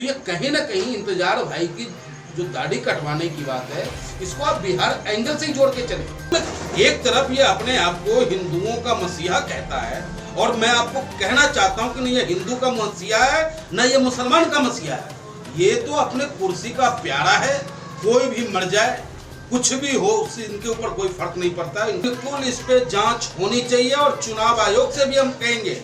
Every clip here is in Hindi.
ये कहीं ना कहीं इंतजार भाई की जो दाढ़ी कटवाने की बात है, इसको आप बिहार एंगल से ही जोड़ के चले। एक तरफ ये अपने आप को हिंदुओं का मसीहा कहता है और मैं आपको कहना चाहता हूं कि नहीं ये हिंदू का मसीहा है न ये मुसलमान का मसीहा है। ये तो अपने कुर्सी का प्यारा है, कोई भी मर जाए कुछ भी हो उससे इनके ऊपर कोई फर्क नहीं पड़ता। बिल्कुल इस पे जांच होनी चाहिए और चुनाव आयोग से भी हम कहेंगे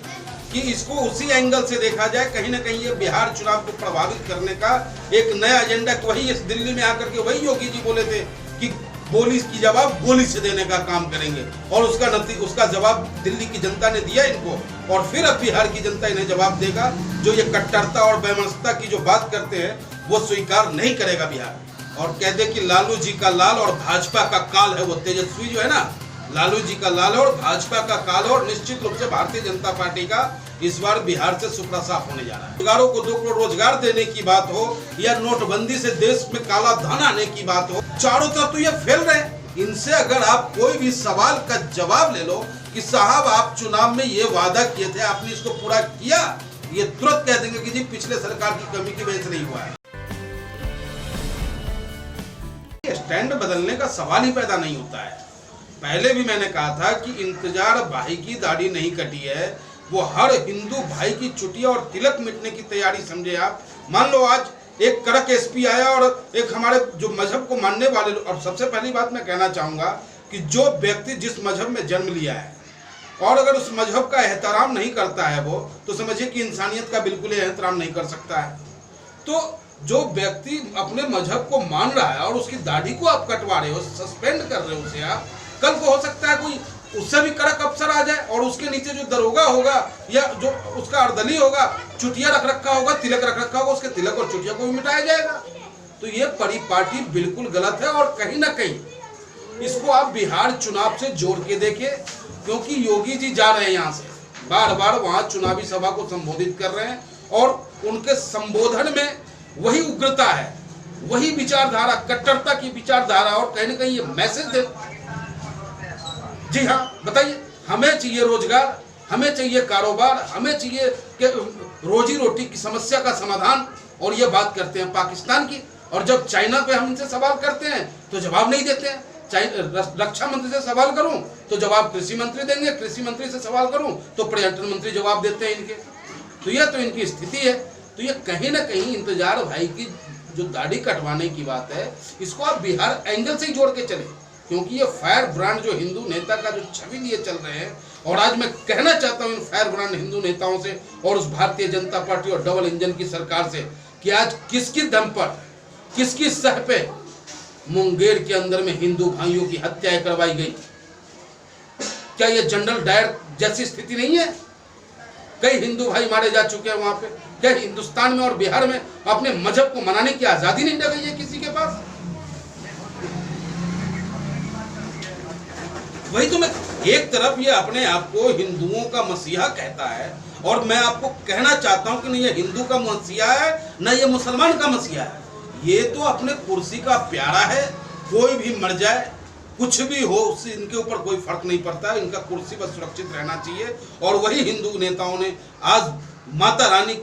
कि इसको उसी एंगल से देखा जाए। कहीं ना कहीं ये बिहार चुनाव को प्रभावित करने का एक नया एजेंडा, वही इस दिल्ली में आकर के वही योगी जी बोले थे कि गोली की जवाब गोली से देने का काम करेंगे और उसका जवाब दिल्ली की जनता ने दिया इनको और फिर अब बिहार की जनता इन्हें जवाब देगा। जो ये कट्टरता और बेमनस्ता की जो बात करते हैं वो स्वीकार नहीं करेगा बिहार। और कह दे कि लालू जी का लाल और भाजपा का काल है वो तेजस्वी जो है ना, लालू जी का लाल और भाजपा का काल और निश्चित रूप से भारतीय जनता पार्टी का इस बार बिहार से सुपड़ा साफ होने जा रहा है। रोजगारों को 2 करोड़ रोजगार देने की बात हो या नोटबंदी से देश में काला धन आने की बात हो, चारों तरफ तो ये फैल रहे हैं। इनसे अगर आप कोई भी सवाल का जवाब ले लो कि साहब आप चुनाव में ये वादा किए थे आपने इसको पूरा किया, ये तुरंत कह देंगे कि जी पिछले सरकार की कमी की वजह से नहीं हुआ है। स्टैंड बदलने का सवाल ही पैदा नहीं होता है। पहले भी मैंने कहा था कि इंतजार भाई की दाढ़ी नहीं कटी है, वो हर हिंदू भाई की चुटिया और तिलक मिटने की तैयारी समझे आप। मान लो आज एक कड़क एसपी आया और एक हमारे जो मजहब को मानने वाले, और सबसे पहली बात मैं कहना चाहूंगा कि जो व्यक्ति जिस मजहब में जन्म लिया है और अगर उस मजहब का एहतराम नहीं करता है वो, तो समझिए कि इंसानियत का बिल्कुल एहतराम नहीं कर सकता है। तो जो व्यक्ति अपने मजहब को मान रहा है और उसकी दाढ़ी को आप कटवा रहे हो, सस्पेंड कर रहे हो उसे आप, कल को हो सकता है कोई उससे भी कड़क अफसर आ जाए और उसके नीचे जो दरोगा होगा या जो उसका अर्दली होगा, चुटिया रख रखा होगा, तिलक रख रखा होगा, उसके तिलक और चुटिया को भी मिटाया जाएगा। तो ये परिपाटी बिल्कुल गलत है और कहीं ना कहीं इसको आप बिहार चुनाव से जोड़ के देखिए, क्योंकि योगी जी जा रहे हैं यहाँ से, बार बार वहां चुनावी सभा को संबोधित कर रहे हैं और उनके संबोधन में वही उग्रता है, वही विचारधारा, कट्टरता की विचारधारा और कहीं ना कहीं ये मैसेज दे। जी हाँ, बताइए, हमें चाहिए रोजगार, हमें चाहिए कारोबार, हमें चाहिए कि रोजी रोटी की समस्या का समाधान, और ये बात करते हैं पाकिस्तान की। और जब चाइना पे हम इनसे सवाल करते हैं तो जवाब नहीं देते हैं। रक्षा मंत्री से सवाल करूं तो जवाब कृषि मंत्री देंगे, कृषि मंत्री से सवाल करूं तो पर्यटन मंत्री जवाब देते हैं इनके। तो ये तो इनकी स्थिति है। तो ये कहीं ना कहीं इंतजार भाई की जो दाढ़ी कटवाने की बात है, इसको आप बिहार एंगल से ही जोड़ के चले, क्योंकि ये फायर ब्रांड जो हिंदू नेता का जो छवि लिए चल रहे हैं, और आज मैं कहना चाहता हूं इन फायर ब्रांड हिंदू नेताओं से और उस भारतीय जनता पार्टी और डबल इंजन की सरकार से कि आज किसकी दम पर, किसकी सह पे मुंगेर के अंदर में हिंदू भाइयों की हत्याएं करवाई गई। क्या ये जनरल डायर जैसी स्थिति नहीं है? कई हिंदू भाई मारे जा चुके हैं वहां पे। क्या हिंदुस्तान में और बिहार में अपने मजहब को मनाने की आजादी नहीं रह गई है किसी के पास? वही तो मैं, एक तरफ ये अपने आप को हिंदुओं का मसीहा कहता है और मैं आपको कहना चाहता हूं कि नहीं ये हिंदू का मसीहा है न ये मुसलमान का मसीहा है। ये तो अपने कुर्सी का प्यारा है, कोई भी मर जाए कुछ भी हो उससे इनके ऊपर कोई फर्क नहीं पड़ता, इनका कुर्सी बस सुरक्षित रहना चाहिए। और वही हिंदू नेताओं ने आज माता रानी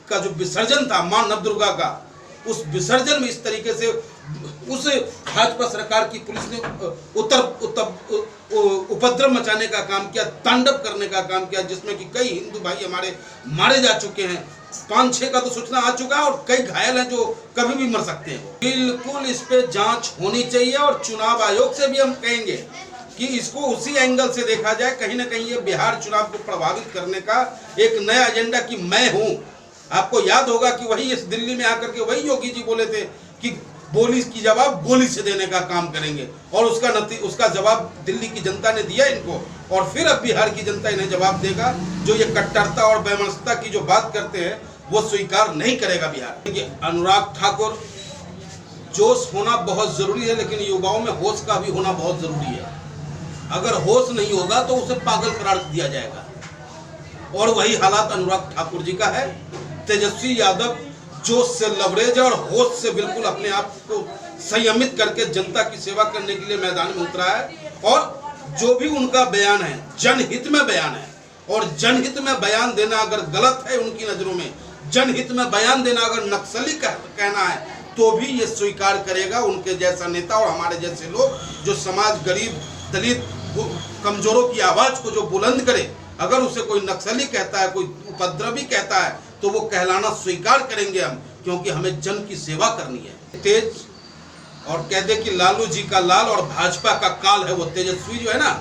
का जो विसर्जन था, मां नवदुर्गा का, उस विसर्जन में इस तरीके से उस भाजपा सरकार की पुलिस ने उपद्रव मचाने का काम किया, तांडव करने का काम किया, जिसमें कि कई हिंदू भाई हमारे मारे जा चुके हैं। 5-6 का तो सूचना आ चुका है और कई घायल हैं जो कभी भी मर सकते हैं। बिल्कुल इस पे जांच होनी चाहिए और चुनाव आयोग से भी हम कहेंगे कि इसको उसी एंगल से देखा जाए। कहीं ना कहीं ये बिहार चुनाव को प्रभावित करने का एक नया एजेंडा कि मैं हूं। आपको याद होगा कि वही इस दिल्ली में आकर के वही योगी जी बोले थे कि गोली की जवाब गोली से देने का काम करेंगे और उसका जवाब दिल्ली की जनता ने दिया इनको और फिर अब बिहार की जनता इन्हें जवाब देगा। जो ये कट्टरता और बेमनस्ता की जो बात करते हैं वो स्वीकार नहीं करेगा बिहार। देखिए अनुराग ठाकुर, जोश होना बहुत जरूरी है लेकिन युवाओं में होश का भी होना बहुत जरूरी है। अगर होश नहीं होगा तो उसे पागल करार दिया जाएगा और वही हालात अनुराग ठाकुर जी का है। तेजस्वी यादव जोश से लवरेज और होश से बिल्कुल अपने आप को संयमित करके जनता की सेवा करने के लिए मैदान में उतरा है और जो भी उनका बयान है जनहित में बयान है और जनहित में बयान देना अगर गलत है उनकी नजरों में, जनहित में बयान देना अगर नक्सली कहना है तो भी ये स्वीकार करेगा। उनके जैसा नेता और हमारे जैसे लोग जो समाज, गरीब, दलित, कमजोरों की आवाज को जो बुलंद करे, अगर उसे कोई नक्सली कहता है, कोई उपद्रवी कहता है, तो वो कहलाना स्वीकार करेंगे हम, क्योंकि हमें जन की सेवा करनी है। तेज और कह दे कि लालू जी का लाल और भाजपा का काल है, वो तेजस्वी जो है ना,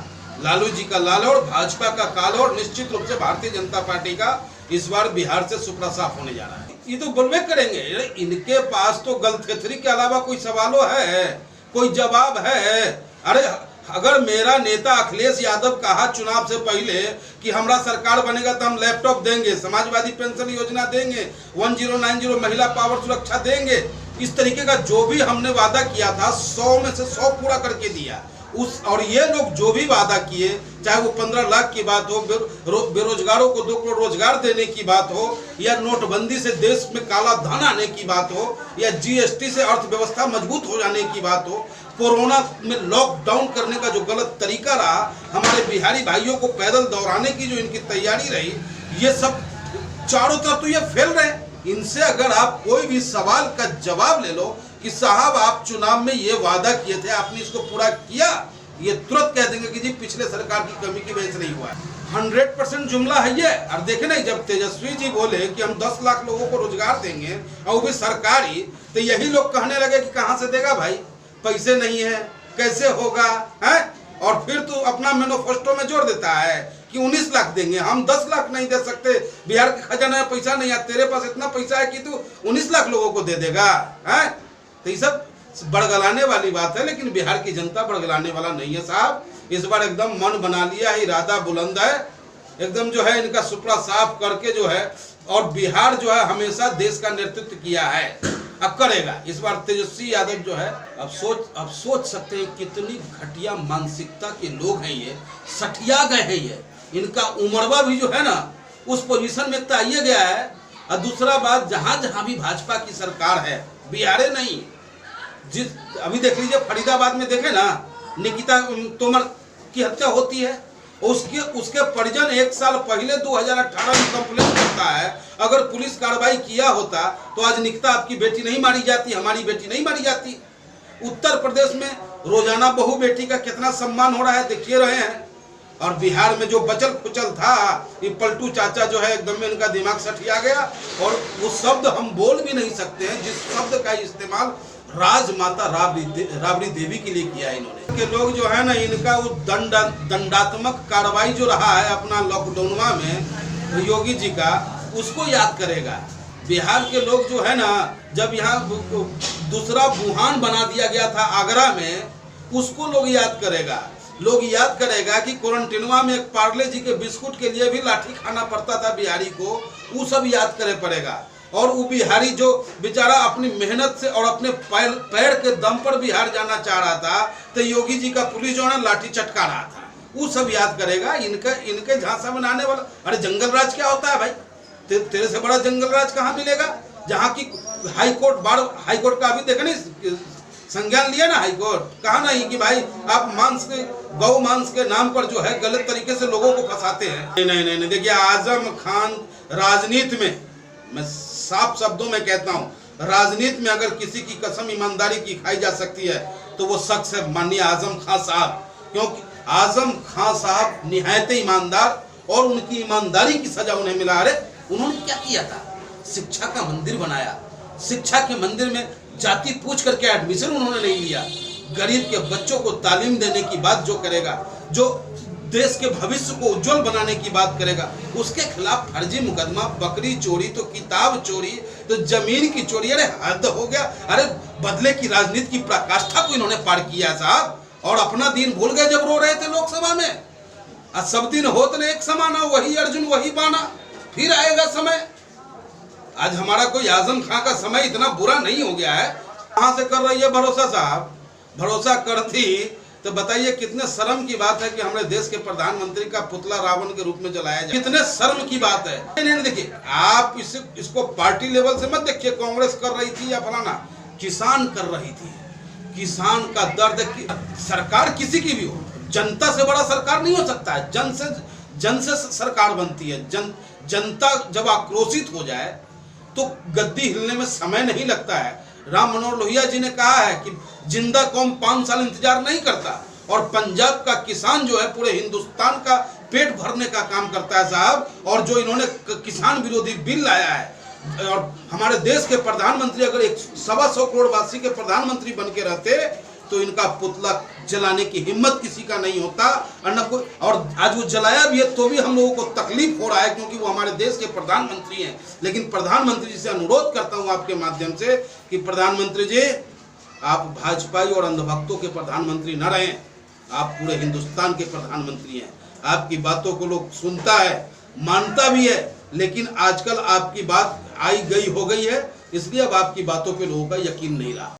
लालू जी का लाल और भाजपा का काल, और निश्चित रूप से भारतीय जनता पार्टी का इस बार बिहार से सुपड़ा साफ होने जा रहा है। ये तो बोलबे करेंगे, इनके पास तो गलथेथरी के अलावा कोई सवालों है, कोई जवाब है। अरे अगर मेरा नेता अखिलेश यादव कहा चुनाव से पहले कि हमारा सरकार बनेगा तो हम लैपटॉप देंगे, समाजवादी पेंशन योजना देंगे, 1090 महिला पावर सुरक्षा देंगे, इस तरीके का जो भी हमने वादा किया था 100 में से 100 पूरा करके दिया। और ये लोग जो भी वादा किए, चाहे वो 15 लाख की बात हो, बेरोजगारों को 2 करोड़ रोजगार देने की बात हो, या नोटबंदी से देश में काला धन आने की बात हो, या जीएसटी से अर्थव्यवस्था मजबूत हो जाने की बात हो, कोरोना में लॉकडाउन करने का जो गलत तरीका रहा, हमारे बिहारी भाइयों को पैदल दौड़ाने की जो इनकी तैयारी रही, ये सब चारों तरफ तो ये फैल रहे हैं। इनसे अगर आप कोई भी सवाल का जवाब ले लो कि साहब आप चुनाव में ये वादा किए थे, आपने इसको पूरा किया, ये तुरंत कह देंगे कि जी पिछले सरकार की कमी की वजह से नहीं हुआ है। 100% जुमला है ये। और देखे नहीं, जब तेजस्वी जी बोले कि हम 10 लाख लोगों को रोजगार देंगे और वो भी सरकारी, तो यही लोग कहने लगे कि कहाँ से देगा भाई, पैसे नहीं है, कैसे होगा है। और फिर तो अपना मैनिफेस्टो में जोड़ देता है कि 19 लाख देंगे, हम 10 लाख नहीं दे सकते, बिहार के खजाना में पैसा नहीं है, तेरे पास इतना पैसा है कि तू 19 लाख लोगों को दे देगा है। तो ये सब बड़गलाने वाली बात है, लेकिन बिहार की जनता बड़गलाने वाला नहीं है साहब। इस बार एकदम मन बना लिया है, इरादा बुलंद है, एकदम जो है इनका सुपड़ा साफ करके जो है, और बिहार जो है हमेशा देश का नेतृत्व किया है, अब करेगा। इस बार तेजस्वी यादव जो है, अब सोच सकते हैं कितनी घटिया मानसिकता के लोग हैं ये, सठिया गए हैं ये। इनका उमरवा भी जो है ना उस पोजीशन में आइए गया है। और दूसरा बात, जहां जहां भी भाजपा की सरकार है, बिहार नहीं, जिस अभी देख लीजिए फरीदाबाद में देखे ना, निकिता तोमर की हत्या होती है, उसके परिजन 1 साल पहले 2018 में कंप्लेंट करता है। अगर पुलिस कार्रवाई किया होता तो आज निकिता आपकी बेटी नहीं मारी जाती, हमारी बेटी नहीं मारी जाती। उत्तर प्रदेश में रोजाना बहू बेटी का कितना सम्मान हो रहा है, देखिए रहे हैं। और बिहार में जो बचल खुचल था, ये पलटू चाचा जो है एकदम में इनका दिमाग सठिया गया, और वो शब्द हम बोल भी नहीं सकते हैं जिस शब्द का इस्तेमाल राजमाता राबड़ी देवी के लिए किया है इन्होंने। के लोग जो है ना, इनका वो दंडात्मक कार्रवाई जो रहा है अपना लॉकडाउनवा में योगी जी का, उसको याद करेगा। बिहार के लोग जो है ना, जब यहाँ दूसरा वुहान बना दिया गया था आगरा में, उसको लोग याद करेगा। लोग याद करेगा कि क्वारंटीनवा में एक पार्ले जी के बिस्कुट के लिए भी लाठी खाना पड़ता था बिहारी को, वो सब याद करे पड़ेगा। और वो बिहारी जो बेचारा अपनी मेहनत से और अपने पैर के दम पर बिहार जाना चाह रहा था, तो योगी जी का पुलिस जो है ना लाठी चटका रहा था, वो सब याद करेगा। इनके झांसा में आने वाला, अरे जंगल राज क्या होता है भाई, तेरे से बड़ा जंगल राज कहाँ मिलेगा। जहाँ की हाईकोर्ट का अभी देखा नहीं संज्ञान लिया ना हाईकोर्ट, कहा नहीं कि भाई आप गौ मांस के नाम पर जो है गलत तरीके से लोगों को फंसाते हैं। नहीं, देखिए आजम खान राजनीति में, मैं साफ शब्दों में कहता हूँ, राजनीति में अगर किसी की कसम ईमानदारी की खाई जा सकती है तो वो शख्स है माननीय आजम खान साहब। क्योंकि आजम खान साहब निहायत ईमानदार, और उनकी ईमानदारी की सजा उन्हें मिला। अरे उन्होंने क्या किया था, शिक्षा का मंदिर बनाया, शिक्षा के मंदिर में जाति पूछ करके एडमिशन उन्होंने नहीं लिया। गरीब के बच्चों को तालीम देने की बात जो करेगा, जो देश के भविष्य को उज्जवल बनाने की बात करेगा, उसके खिलाफ फर्जी मुकदमा, बकरी चोरी तो किताब चोरी तो जमीन की चोरी, अरे हद हो गया। अरे बदले की राजनीति की पराकाष्ठा को इन्होंने पार किया साहब, और अपना दिन भूल गए जब रो रहे थे लोकसभा में। आज सब दिन होत ने एक समाना, वही अर्जुन वही बाना, फिर आएगा समय। आज हमारा कोई आजम खां का समय इतना बुरा नहीं हो गया है। कहां से कर रही है भरोसा साहब, भरोसा करती तो बताइए कितने शर्म की बात है कि हमारे देश के प्रधानमंत्री का पुतला रावण के रूप में जलाया जाए, कितने शर्म की बात है। नहीं देखिए, आप इसको पार्टी लेवल से मत देखिए, कांग्रेस कर रही थी या फलाना, किसान कर रही थी। किसान का दर्द की सरकार किसी की भी हो, जनता से बड़ा सरकार नहीं हो सकता है। जन से सरकार बनती है। जनता जब आक्रोशित हो जाए तो गद्दी हिलने में समय नहीं लगता है। राम मनोहर लोहिया जी ने कहा है कि जिंदा कौम 5 साल इंतजार नहीं करता, और पंजाब का किसान जो है पूरे हिंदुस्तान का पेट भरने का काम करता है साहब। और जो इन्होंने किसान विरोधी बिल लाया है, और हमारे देश के प्रधानमंत्री अगर 125 करोड़ वासी के प्रधानमंत्री बन के रहते तो इनका पुतला जलाने की हिम्मत किसी का नहीं होता। और न कोई, और आज वो जलाया भी है तो भी हम लोगों को तकलीफ हो रहा है, क्योंकि वो हमारे देश के प्रधानमंत्री हैं। लेकिन प्रधानमंत्री जी से अनुरोध करता हूं आपके माध्यम से कि प्रधानमंत्री जी, आप भाजपाई और अंधभक्तों के प्रधानमंत्री न रहें, आप पूरे हिंदुस्तान के प्रधानमंत्री हैं। आपकी बातों को लोग सुनता है, मानता भी है, लेकिन आजकल आपकी बात आई गई हो गई है, इसलिए अब आपकी बातों पे लोगों का यकीन नहीं रहा।